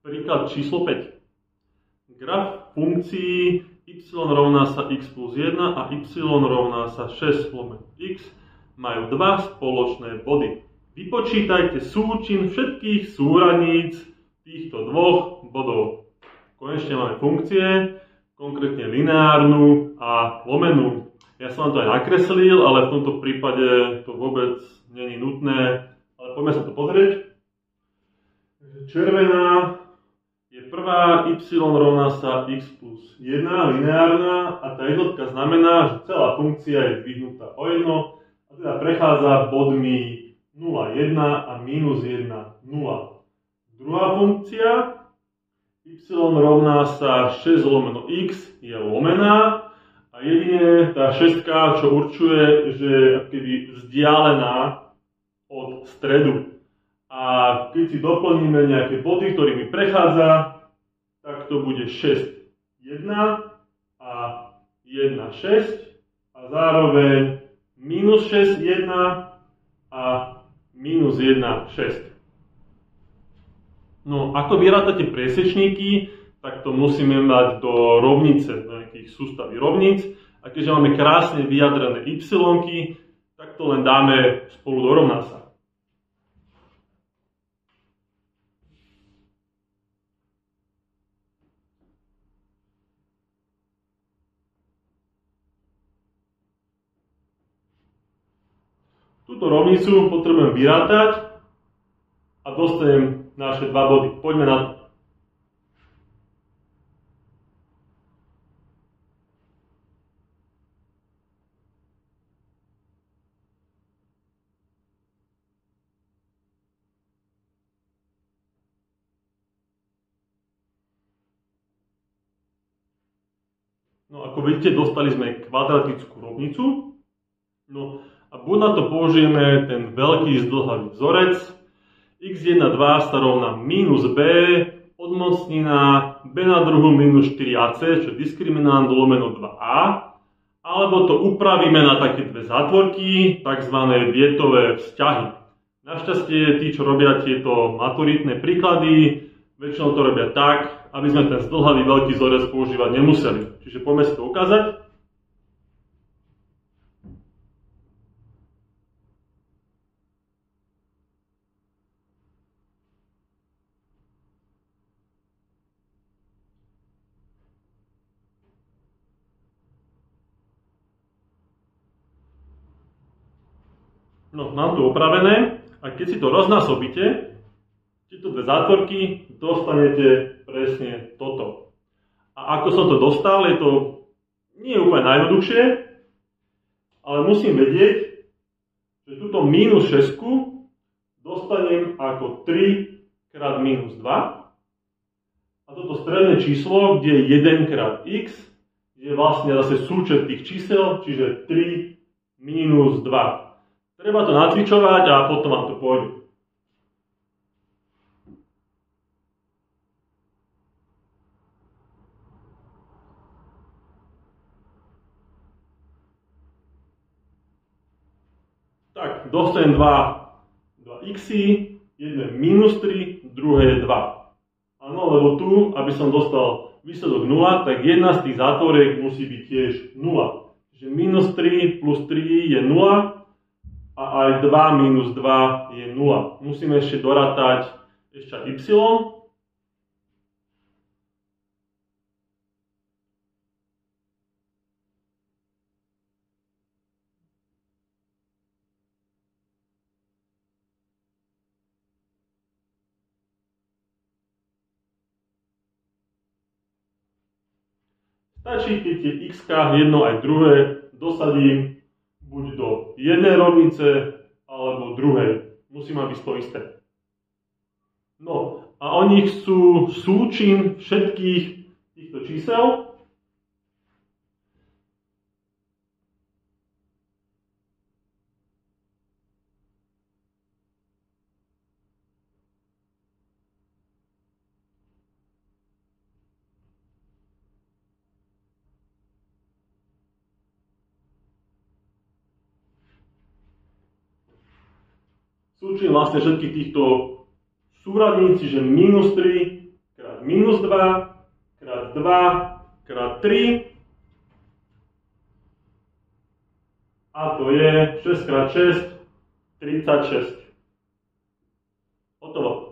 Príklad číslo 5. Graf funkcií y rovná sa x plus 1 a y rovná sa 6 lomeno x majú dva spoločné body. Vypočítajte súčin všetkých súradníc týchto dvoch bodov. Konečne máme funkcie, konkrétne lineárnu a lomenú. Ja som vám to aj nakreslil, ale v tomto prípade to vôbec nie je nutné. Ale poďme sa to pozrieť. Červená je prvá y rovná sa x plus 1, lineárna, a tá jednotka znamená, že celá funkcia je dvihnutá o 1, a teda prechádza bodmi 0, 1 a minus 1, 0. Druhá funkcia y rovná sa 6 lomeno x je lomená a jedine tá šestka, čo určuje, že je akoby vzdialená od stredu. A keď si doplníme nejaké body, ktorými prechádza, tak to bude 6, 1 a 1, 6 a zároveň minus 6, 1 a minus 1, 6. No, ako vyrátate priesečníky, tak to musíme mať do rovnice, do nejakých sústavy rovníc. A keďže máme krásne vyjadrené y-ky, tak to len dáme spolu do rovná sa. Túto rovnicu potrebujem vyrátať a dostanem naše dva body. Poďme na to. No ako vidíte, dostali sme kvadratickú rovnicu. No a buď na to použijeme ten veľký zdĺhavý vzorec. x1, 2 sa rovná minus b, odmocnina b na druhu minus 4ac, čo je diskriminant lomeno 2a. Alebo to upravíme na také dve zátvorky, tzv. Vietové vzťahy. Našťastie tí, čo robia tieto maturitné príklady, väčšinou to robia tak, aby sme ten zdĺhavý veľký vzorec používať nemuseli. Čiže poďme si to ukázať. No, mám to opravené a keď si to roznásobíte, tieto dve zátvorky, dostanete presne toto. A ako som to dostal, je to nie úplne najjednoduchšie, ale musím vedieť, že túto minus 6 dostanem ako 3 krát minus 2 a toto stredné číslo, kde je 1 krát x, je vlastne zase súčet tých čísel, čiže 3 minus 2. Treba to nacvičovať a potom vám to pôjde. Tak, dostanem 2 xy, jedno je minus 3, druhé je 2. Áno, lebo tu, aby som dostal výsledok 0, tak jedna z tých zátvoriek musí byť tiež 0. Čiže minus 3 plus 3 je 0 a aj 2 minus 2 je 0. Musíme ešte dorátať ešte y. Stačí, keď tie x jedno aj druhé dosadím buď do jednej rovnice alebo druhej. Musí mať byť to isté. No a oni chcú súčin všetkých týchto čísel. Súčin vlastne všetkých týchto súradníc, čiže minus 3 minus 2 krát 2 krát 3 a to je 6 krát 6, 36.